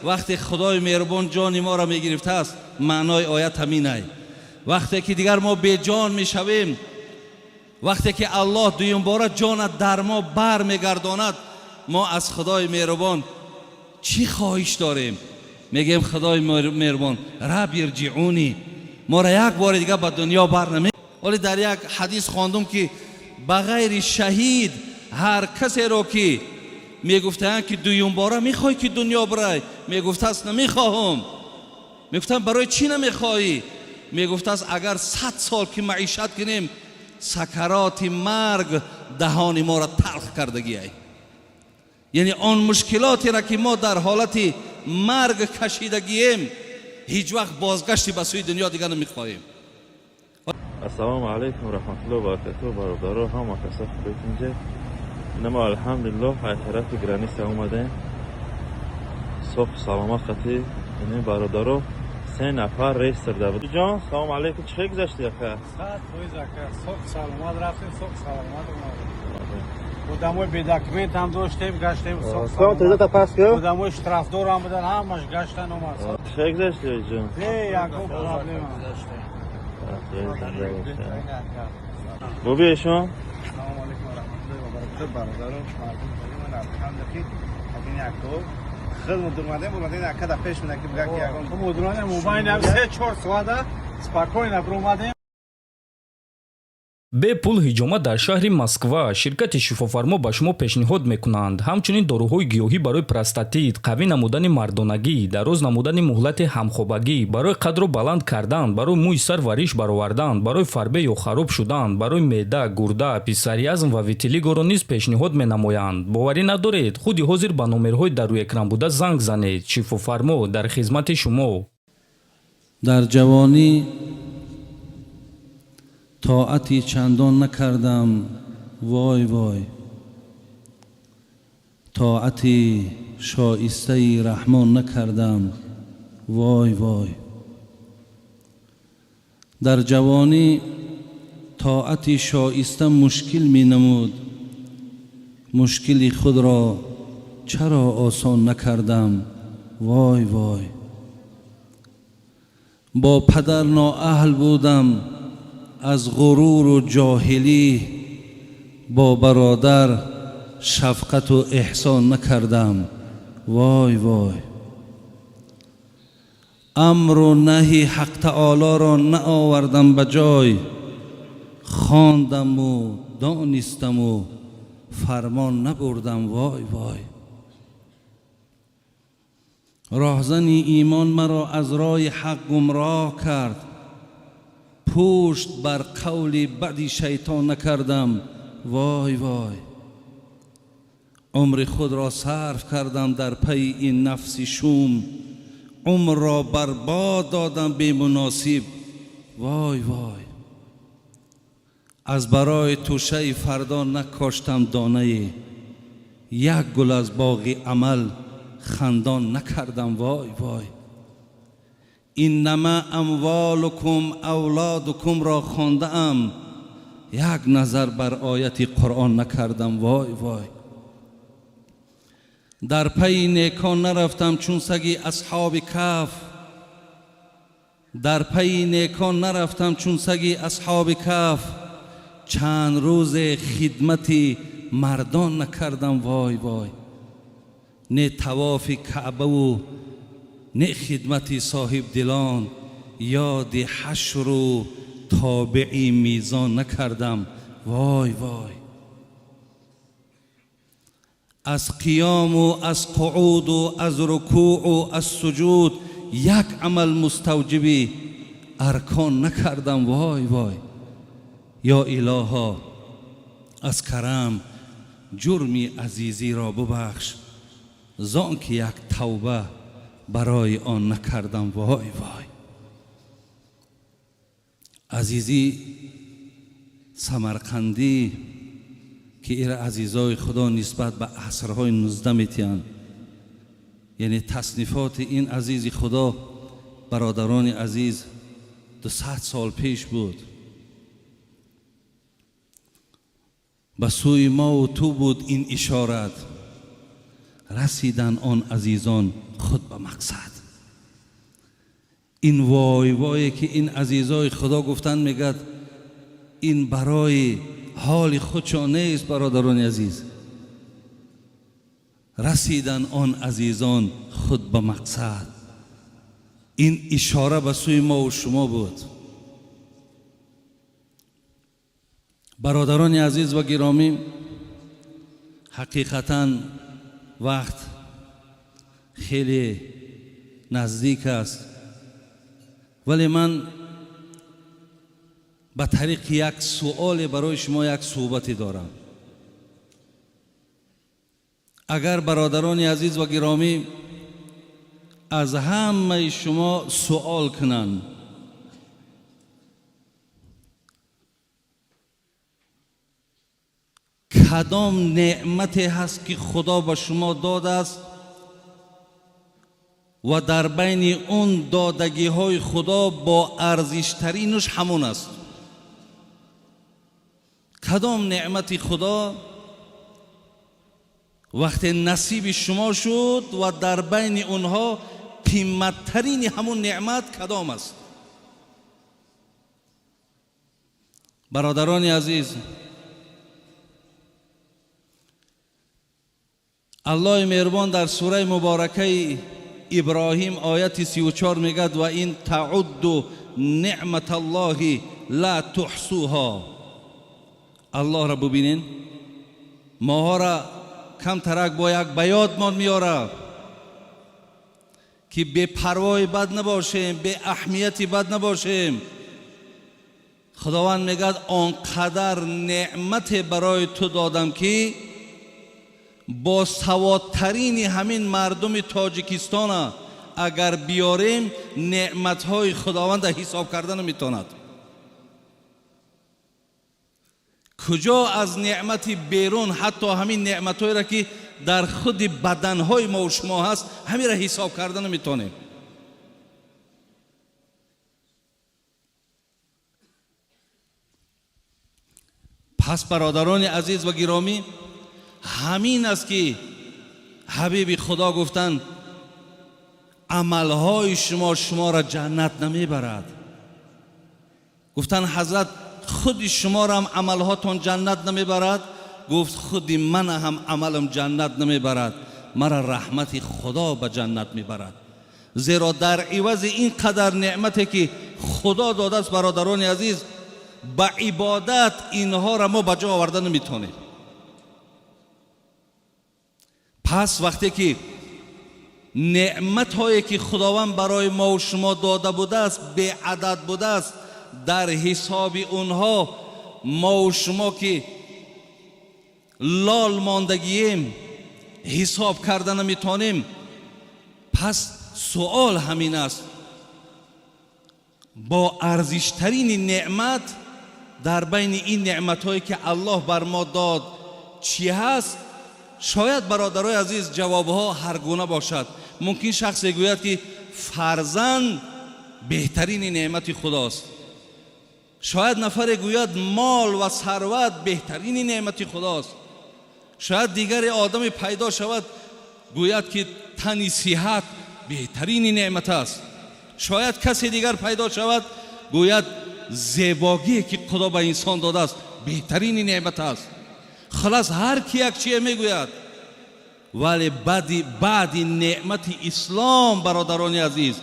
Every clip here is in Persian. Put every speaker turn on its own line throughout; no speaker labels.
وقتی خدای مهربان جان ما را میگرفته است، معنای آیت همین است. وقتی که دیگر ما بی جان میشویم، وقتی که الله دویم باره جان در ما بر میگرداند، ما از خدای مهربان چی خواهش داریم؟ میگیم خدای مهربان رب ارجعونی، ما را یک بار دیگه به دنیا بر نمی. ولی در یک حدیث خواندم که بغیر شهید هر کسی رو که میگفتند که دویم باره میخوای که دنیا برای، میگفته است نمیخواهم. میگفتن برای چی نمیخوایی؟ میگفته است اگر 100 سال که معیشت کنیم، سکرات مرگ دهان ما را تلخ کردگی ای. یعنی آن مشکلاتی را که ما در حالت مرگ کشیدگیم، هیچ وقت بازگشتی به سوی دنیا دیگر نمیخواهیم.
السلام علیکم و رحمت الله و برکاته. برادران هم کسا خوبید اینجا. نما الحمدلله های طرف گرانیست اومدیم. صبح سلامت خطی. این برادران 3 نفر ریس کرده بود. جان سلام علیکم، چه گذشتی اخه؟
ساعت روز اخه صبح سلامت رفتیم، صبح سلامت اومدیم. بودموی بی داکمنت هم داشتیم، گشتیم صبح سلامت. بودموی شترافدار هم بودن، همش گشتن اومد.
چه گذشتی جان؟
یکو پرابلم هم.
بوبی ایشون؟
سلام علیکم و رحمت الله و برکاته. برادران مردم من الحمدلله اگین یکو خدمت اومدیم، اومدین اکه در پیش میده که بگه که یکم مدرانه موبایل هم 3-4 ساعت спокойно اومدیم.
бе пул ҳиҷомат дар шаҳри Москва ширкати шифофармо ба шумо пешниҳод мекунанд ҳамчунин дороҳои гиёҳӣ барои простатит, қавӣ намудани мардонагӣ, дароз намудани муҳлати ҳамхобагӣ, барои қадро баланд кардан, барои мӯи сар вариш баровардан, барои фарбе ё хароб шудан, барои меъда, гурда, писариазм ва витилигоро низ пешниҳод менамоянд. боварӣ надоред, худи ҳозир ба номерҳои дар рӯи экран буда занг занед. шифофармо дар хизмати шумо.
در جوانی طاعتی چندان نکردم، وای وای، طاعتی شایسته رحمان نکردم، وای وای. در جوانی طاعتی شایسته مشکل می نمود، مشکلی خود را چرا آسان نکردم، وای وای. با پدر نااهل بودم، از غرور و جاهلی با برادر شفقت و احسان نکردم، وای وای. امر و نهی حق تعالی را نآوردم به جای، خواندم و دانستم و فرمان نبردم، وای وای. راهزنی ایمان مرا از راه حق گمراه کرد، پشت بر قول بدی شیطان نکردم، وای وای. عمر خود را صرف کردم در پی این نفس شوم، عمر را برباد دادم بی مناسب، وای وای. از برای توشه فردا نکاشتم دانه، یک گل از باغ عمل خندان نکردم، وای وای. اینما اموالکم اولادکم را خوانده ام، یک نظر بر آیت قرآن نکردم، وای وای. در پی نیکان نرفتم چون سگ اصحاب کهف، در پی نیکان نرفتم چون سگ اصحاب کهف، چند روز خدمت مردان نکردم، وای وای. نه طواف کعبه و نه خدمت صاحب دلان، یاد حشر و تابعی میزان نکردم، وای وای. از قیام و از قعود و از رکوع و از سجود یک عمل مستوجب ارکان نکردم، وای وای. یا الها از کرم جرمی عزیزی را ببخش، زان که یک توبه برای آن نکردم، وای وای. عزیزی سمرقندی که ایر عزیزای خدا نسبت به عصرهای 19 میتین، یعنی تصنیفات این عزیزی خدا برادران عزیز 200 سال پیش بود. به سوی ما و تو بود این اشارت، رسیدن آن عزیزان خود به مقصد. این وای وایی که این عزیزای خدا گفتن میگد این برای حال خودشان نیست برادران عزیز. رسیدن آن عزیزان خود به مقصد، این اشاره به سوی ما و شما بود. برادران عزیز و گرامی، حقیقتاً وقت خیلی نزدیک است، ولی من به طریق یک سوال برای شما یک صحبتی دارم. اگر برادران عزیز و گرامی از همه شما سوال کنند کدام نعمتی هست که خدا به شما داده است و در بین اون دادگی های خدا با ارزشترینش همون است؟ کدام نعمت خدا وقتی نصیب شما شد و در بین اونها قیمتترین همون نعمت کدام است؟ برادران عزیز، الله مهربان در سوره مبارکه ابراهیم آیت 34 میگد و این تعد نعمت الله لا تحصوها. الله را ببینین، ماها را کم ترک با یک بیاد ما میاره که به پروای بد نباشیم، به اهمیتی بد نباشیم. خداوند میگد آنقدر نعمت برای تو دادم که با سوادترین همین مردم تاجیکستان اگر بیاریم نعمتهای خداوند حساب کردن نمیتواند. کجا از نعمتی بیرون، حتی همین نعمتهایی را که در خود بدنهای ما و شما هست، همین را حساب کردن نمیتونیم. پس برادران عزیز و گرامی، همین است که حبیب خدا گفتند عملهای شما را جنت نمیبرد. گفتند حضرت خود شما را هم عملهاتون جنت نمیبرد؟ گفت خود من هم عملم جنت نمیبرد، مرا رحمت خدا به جنت میبرد. زیرا در عوض این قدر نعمتی که خدا داده است برادران عزیز، با عبادت اینها را ما به جا آوردن نمیتونیم. پس وقتی که نعمت هایی که خداوند برای ما و شما داده بوده است به عدد بوده است، در حساب اونها ما و شما که لال ماندگیم حساب کردن نمیتونیم. پس سوال همین است، با ارزشترین نعمت در بین این نعمت هایی که الله بر ما داد چی هست؟ شاید برادرای عزیز جوابها هر گونه باشد. ممکن شخصی گوید که فرزند بهترین نعمت خداست. شاید نفر گوید مال و ثروت بهترین نعمت خداست. شاید دیگر آدم پیدا شود گوید که تن صحت بهترین نعمت است. شاید کسی دیگر پیدا شود گوید زیبایی که خدا به انسان داده است بهترین نعمت است. خلاص هر کی یک چیه میگوید. ولی بعد نعمت اسلام برادران عزیز،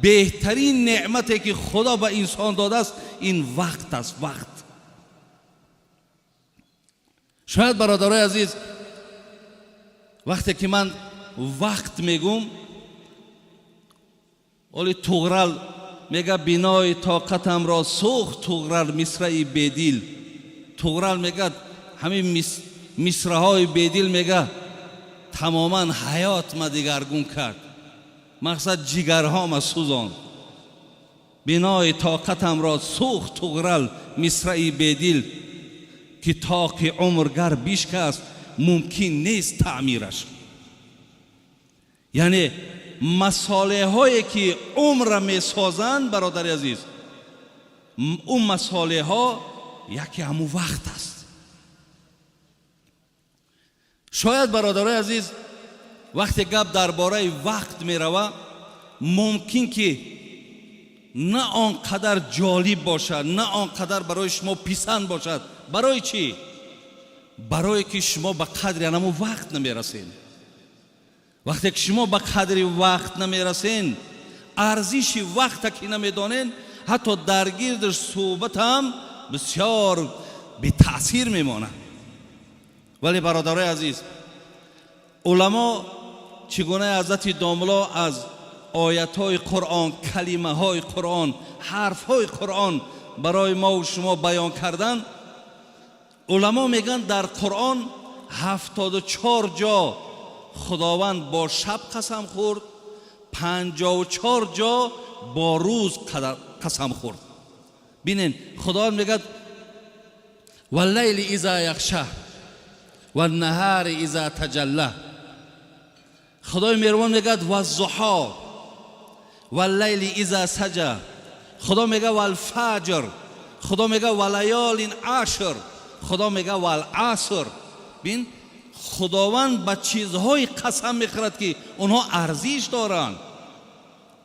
بهترین نعمتی که خدا به انسان داده است این وقت است. وقت. شاید برادرای عزیز وقتی که من وقت میگم، ولی طغرل میگه بنای طاقتم را سوخت طغرل مصرعی بدیل. طغرل میگه همین مصرهای بدیل میگه تماما حیات ما دیگرگون کرد، مقصد جگرها ما سوزان. بنای طاقتم را سوخت طغرل مصرعی بدیل که طاق عمرگر بیش است ممکن نیست تعمیرش. یعنی مساله هایی که عمر می سازند برادر عزیز، اون مساله ها یکی همون وقت است. شاید برادرای عزیز وقتی گپ درباره وقت می رود ممکن که نه آنقدر جالب باشد، نه آنقدر برای شما پسند باشد. برای چی؟ برای که شما به قدر همون وقت نمی رسین. وقتی که شما به قدر وقت نمی رسین، ارزش وقت که نمی دانین، حتی در گردش صحبت هم بسیار بی تأثیر می ماند. ولی برادرای عزیز، علما چگونه حضرت داملا از آیت‌های قرآن، کلمه‌های قرآن، حرف‌های قرآن برای ما و شما بیان کردن. علما میگن در قرآن 74 جا خداوند با شب قسم خورد، 54 جا با روز قسم خورد. ببینین خداوند میگه واللیل اذا یغشی والنهار اذا تجلی. خدای مهربان میگه والضحی واللیل اذا سجی. خدا میگه والفجر. خدا میگه ولیال عشر. خدا میگه والعصر. ببین خداوند به چیزهای قسم میخورد که اونها ارزش دارند.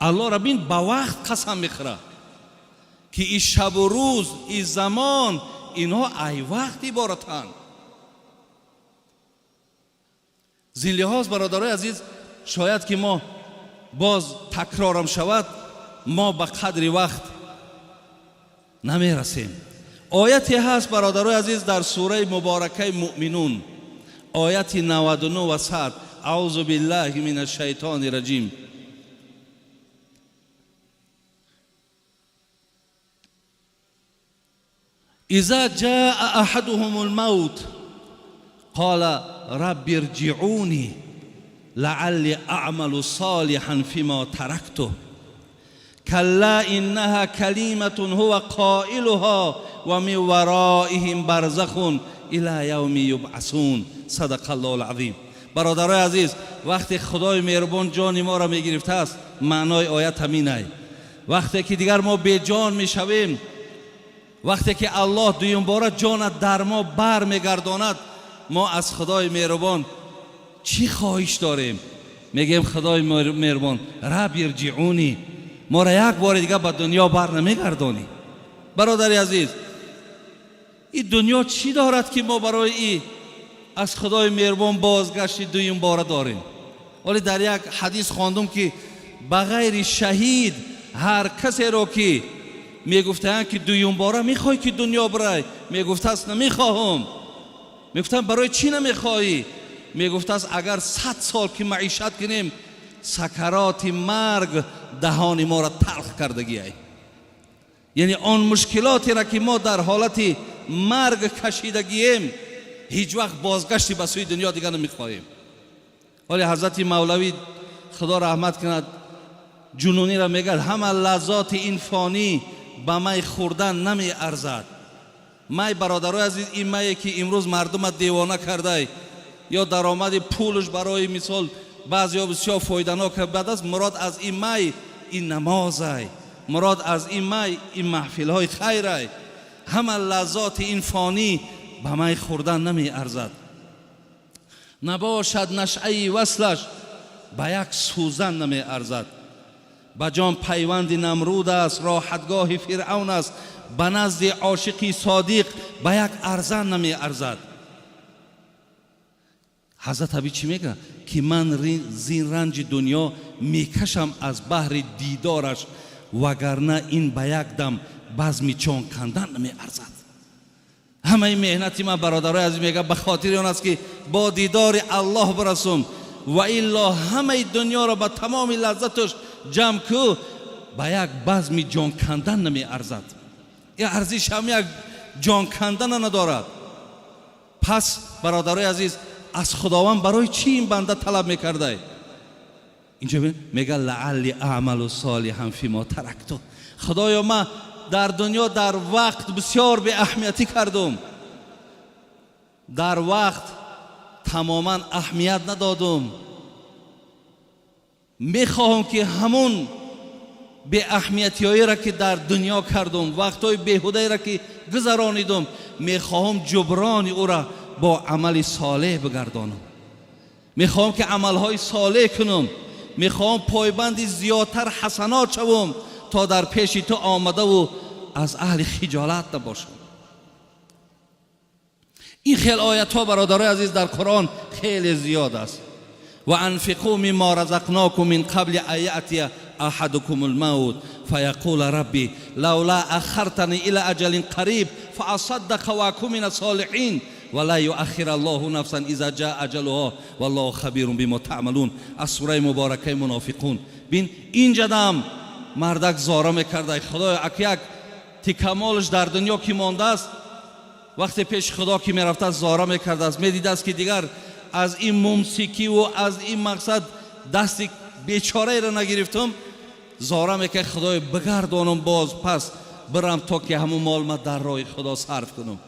الله را ببین به وقت قسم میخورد که این شب و روز، این زمان، اینها ای وقت عبارتند. زین لحاظ برادرای عزیز، شاید که ما باز تکرارم شود، ما به قدر وقت نمی رسیم. آیتی هست برادرای عزیز در سوره مبارکه مؤمنون، آیت 99 و 100. اعوذ بالله من الشیطان الرجیم. اذا جاء احدهم الموت قال رب ارجعوني لعلی اعمل صالحا فيما تركته كلا انها كلمة هو قائلها ومن ورائهم برزخ الى یوم یبعثون. صدق الله العظیم. برادرای عزیز، وقتی خدای مهربان جان ما را میگرفته است، معنای آیت همین است. وقتی که دیگر ما بی جان میشویم، وقتی که الله دویم باره جان در ما بر میگرداند، ما از خدای مهربان چی خواهش داریم؟ میگیم خدای مهربان رب ارجعونی، ما را یک بار دیگه به دنیا بر نمیگردانی. برادر عزیز، این دنیا چی دارد که ما برای این از خدای مهربان بازگشت دویم بار داریم؟ ولی در یک حدیث خواندم که بغیر شهید هر کسی رو که میگفتن که دویم بار میخوای که دنیا برای، میگفته است نمیخواهم. میگفتن برای چی نمیخوایی؟ میگفته است اگر 100 سال که معیشت کنیم، سکرات مرگ دهان ما را تلخ کردگی ای. یعنی آن مشکلاتی را که ما در حالت مرگ کشیدگیم، هیچ وقت بازگشتی به سوی دنیا دیگر نمیخواهیم. ولی حضرت مولوی خدا رحمت کند جنونی را میگه همه لذات این فانی به می خوردن نمی ارزد. می برادرای عزیز، این می که امروز مردم دیوانه کرده یا درآمد پولش برای مثال بعضیا بسیار فایده‌ناک بعد از مراد از این می این نماز است، مراد از این می این محفل های خیر است. همه لذات این فانی به می خوردن نمی ارزد. نباشد نشأه وصلش به یک سوزن نمی ارزد. به جان پیوند نمرود است، راحتگاه فرعون است، به نزد عاشقی صادق به یک ارزن نمی ارزد. حضرت عبی چی میگه؟ که من زین رنج دنیا میکشم از بحر دیدارش، وگرنه این به یک دم بزم جان کندن نمی ارزد. همه مهنتی من برادرای عزیز میگه به خاطر آن است که با دیدار الله برسم، و الا همه دنیا را با تمام لذتش جمع کو به یک بزم جان کندن نمی ارزد. این ارزش هم یک جان کندن ندارد. پس برادرای عزیز، از خداوند برای چی این بنده طلب میکرده؟ اینجا میگه لعلی اعمل صالحا فیما ترکت. خدایا من در دنیا در وقت بسیار به اهمیتی کردم، در وقت تماما اهمیت ندادم. میخواهم که همون به اهمیتی هایی را که در دنیا کردم، وقت های بیهوده را که گذرانیدم، میخواهم جبران او را با عمل صالح بگردانم. میخوام که عملهای صالح کنم، میخوام پایبند زیادتر حسنات شوم تا در پیش تو آمده و از اهل خجالت نباشم. این خیلی آیت ها برادرای عزیز در قرآن خیلی زیاد است. و انفقوا مما رزقناکم من قبل ان یأتی احدکم الموت فیقول ربی لولا اخرتنی الى اجل قریب فاصدق واکن من الصالحین ولا یؤخر الله نفسا اذا جاء اجلها والله خبیر بما تعملون. از سوره مبارکه منافقون. بین اینجا دم مردک زاره میکرده خدای یک تکمالش در دنیا کی مانده است، وقتی پیش خدا کی میرفته زاره میکرده است، میدیده است که دیگر از این ممسیکی و از این مقصد دستی بیچاره را نگرفتم، زاره میکرد خدای بگردانم باز پس برم تا که همون مال ما در راه خدا صرف کنم،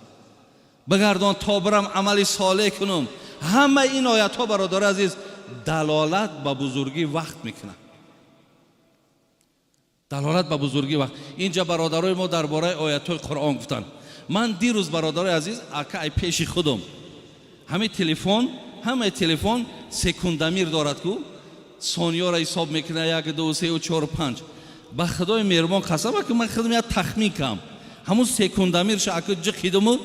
بگردان تا برم عمل صالح کنم. همه این آیت ها برادر عزیز دلالت به بزرگی وقت میکنه، دلالت به بزرگی وقت. اینجا برادرای ما درباره آیت های قرآن گفتن. من دیروز برادرای عزیز اکای پیش خودم همه تلفن سکوندمیر دارد کو ثانیه را حساب میکنه 1 2 3 4 5. با خدای مهربان قسم که من خودم یک تخمین کم همون سکوندمیر شاکو جخیدم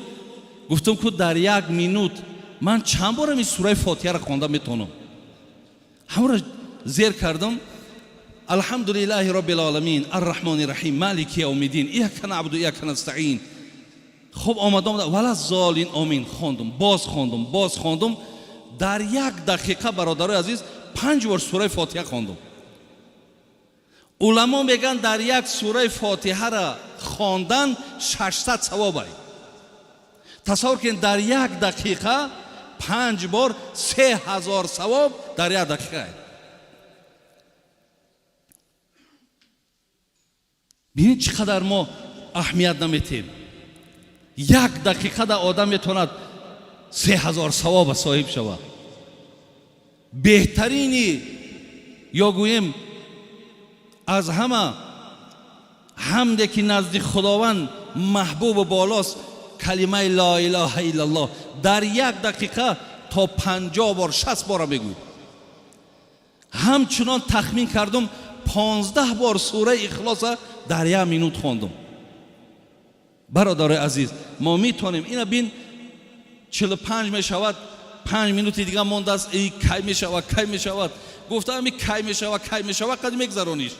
گفتم که در 1 مینوت من چند بار این سوره فاتحه را خوانده میتونم. همون را زیر کردم. الحمدلله رب العالمین الرحمن الرحیم مالک یوم الدین ایاک نعبد و ایاک نستعین. خب آمدم ولا زالین آمین خواندم، باز خواندم. در 1 دقیقه برادرای عزیز 5 بار سوره فاتحه خواندم. علما میگن در یک سوره فاتحه را خواندن 600 ثواب است. تصور کن در 1 دقیقه 5 بار 3000 ثواب در 1 دقیقه است. ببینید چقدر ما اهمیت نمیتیم. 1 دقیقه در آدم میتواند 3000 ثواب صاحب شود. بهترینی یا گویم از همه حمدی که نزد خداوند محبوب و بالاست کلمه لا اله الا الله در 1 دقیقه تا 50 بار 60 بار بگوید. همچنان تخمین کردم 15 بار سوره اخلاص در 1 مینوت خواندم. برادر عزیز ما میتونیم اینا بین 45 می شود 5 مینوت دیگه مونده است ای کی می شود گفتم کی می شود قد میگذرونیش.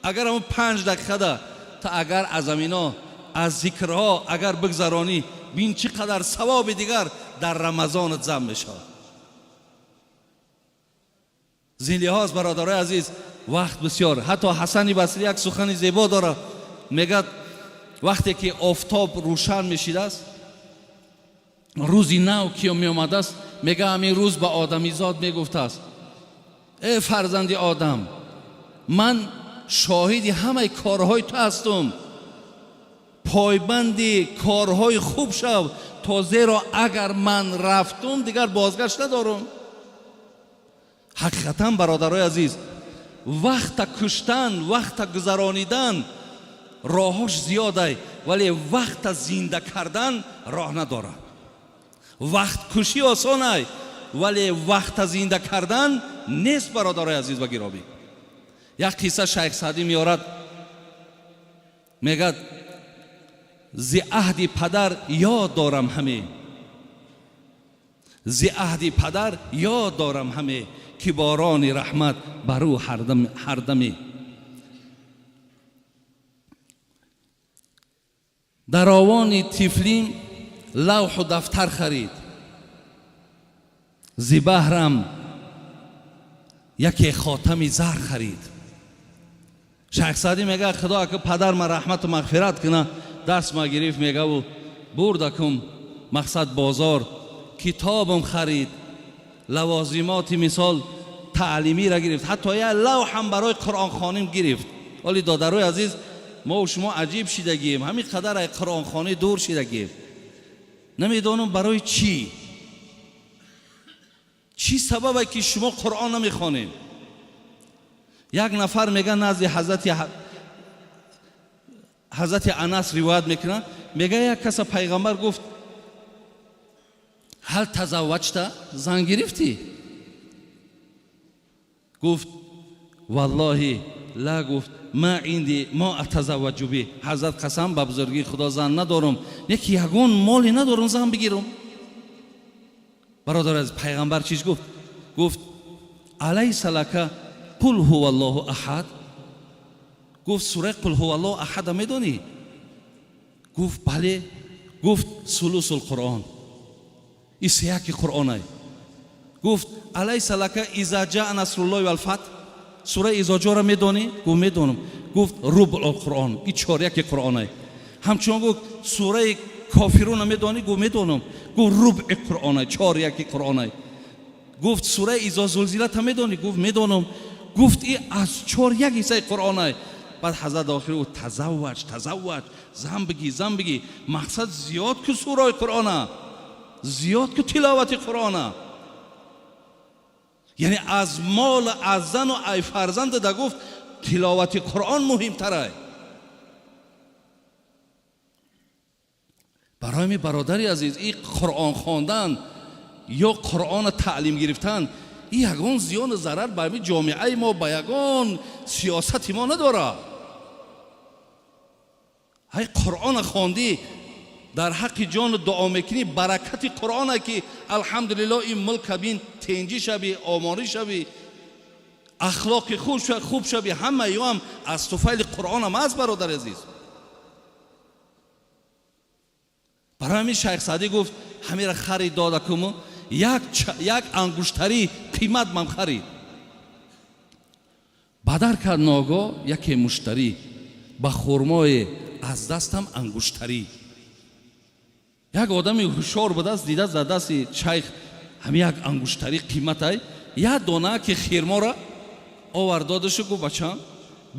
اگر هم 5 دقیقه ده تا اگر از امینا از ذکرها اگر بگذرانی بین چقدر ثواب دیگر در رمضان جمع می شود. زین لحاظ برادرای عزیز وقت بسیار. حتی حسن بصری یک سخن زیبا داره میگه وقتی که آفتاب روشن میشیده است روزی نو که می آمده است میگه همین روز به آدمیزاد میگفته است ای فرزند آدم من شاهدی همه کارهای تو هستم، پایبندی کارهای خوب شو تا زیرا اگر من رفتم دیگر بازگشت ندارم. حقیقتا برادرای عزیز وقت کشتن وقت گذرانیدن راهاش زیاده ولی وقت زنده کردن راه نداره. وقت کشی آسانه ولی وقت زنده کردن نیست برادرای عزیز و گرامی. یک قصه شیخ سعدی میارد میگه ز عهد پدر یاد دارم همه، ز عهد پدر یاد دارم همه که باران رحمت بر او هر دمی. در آوان طفلیم لوح و دفتر خرید، ز بهرم یکی خاتم زر خرید. شیخ سعدی میگه خدا که پدر ما رحمت و مغفرت کنه دست ما گرفت میگه و بردکم مقصد بازار کتابم خرید، لوازمات مثال تعلیمی را گرفت، حتی یه لوح هم برای قرآن خوانیم گرفت. ولی دادرای عزیز ما و شما عجیب شدگیم، همین قدر قرآن خوانی دور شدگیم. نمیدانم برای چی سببه که شما قرآن نمیخوانیم. یک نفر میگه نزد حضرت انس روایت میکنه میگه یک کس پیغمبر گفت هل تزوجت، زن گرفتی؟ گفت والله لا، گفت ما عندي ما اتزوج به. حضرت قسم به بزرگی خدا زن ندارم، یک یگان مالی ندارم زن بگیرم. برادر از پیغمبر چیز گفت؟ گفت الیس لک قل هو الله احد. گفت سوره قل هو الله احد میدونی؟ گفت بله. گفت ثلث القرآن، این سیاق قرآن است. گفت الیس لک اذا جاء نصر الله والفتح، سوره اذا جاء را میدونی؟ گفت میدونم. گفت ربع القرآن، این چهارک قرآن است. همچنان گفت سوره کافرون میدونی؟ گفت میدونم. گفت ربع قرآن است، چهارک قرآن است. گفت سوره اذا زلزلت هم میدونی؟ گفت میدونم. گفت این از چهارک حصه قرآن است. بعد حضرت آخر گفت تزوج، زن بگی. مقصد زیاد که سوره قرآن، زیاد که تلاوت قرآن، یعنی از مال از زن و ای فرزند ده گفت تلاوت قرآن مهمتر است. برای می برادری عزیز، این قرآن خواندن یا قرآن تعلیم گرفتن این یگان زیان ضرر به جامعه ما، به یگان سیاست ما نداره. های قرآن خواندی در حق جان دعا میکنی، برکت قرآن است که الحمدلله این ملک بین تنجی شوی، آماری شوی، اخلاق خوب شوی، همه هم از طفیل قرآن هم از برادر عزیز. برای همین شیخ سعدی گفت همین را خرید داده کمو، یک انگشتری قیمت من خرید. بدر کرد ناگاه یک مشتری با خرمای از دستم انگشتری. یک آدمی هوشیار بود است، دیده زده است شیخ همین یک انگشتری قیمت است. یک دانه که خرما را آورد دادش، گفت بچه‌م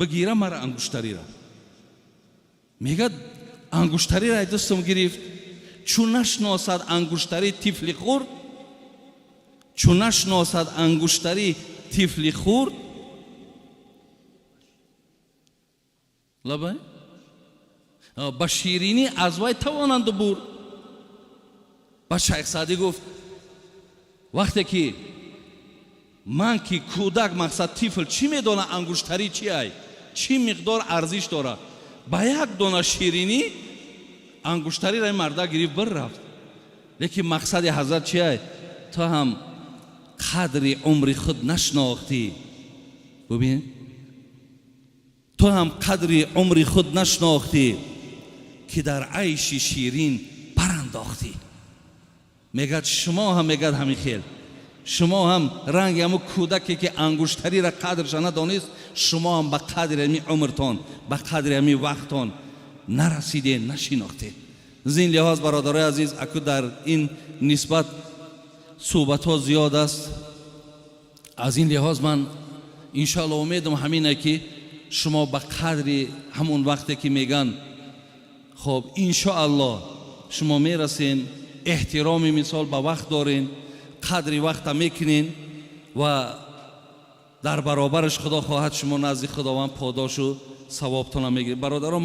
بگیره مرا انگشتری را. میگه انگشتری را دستم گرفت، چون نشناسد انگشتری طفل خورد، چون نشناسد انگشتری طفل خورد لبه با شیرینی از وی توانند برد. با شیخ سعدی گفت وقتی که من که کودک، مقصد طفل چی میدونه انگشتری چی است، چی مقدار ارزش داره، با یک دانه شیرینی انگشتری را مرده گرفت بر رفت. لیکن مقصد حضرت چی است؟ تو هم قدر عمر خود نشناختی. ببین تو هم قدر عمر خود نشناختی که در عیش شیرین برانداختی. میگه شما هم میگه همین خیل، شما هم رنگ همون کودکی که انگشتری را قدرش ندانست، شما هم به قدر همین عمرتان، به قدر همین وقتان نرسیده، نشناخته. زین لحاظ برادرای عزیز، اکو در این نسبت صحبت ها زیاد است. از این لحاظ من انشاءالله امیدم همینه که شما به قدر همون وقتی که میگن خب انشاءالله شما میرسین، احترامی مثال به وقت دارین، قدر وقت میکنین و در برابرش خدا خواهد شما نزد خداوند پاداش و ثوابتان میگیرید. برادران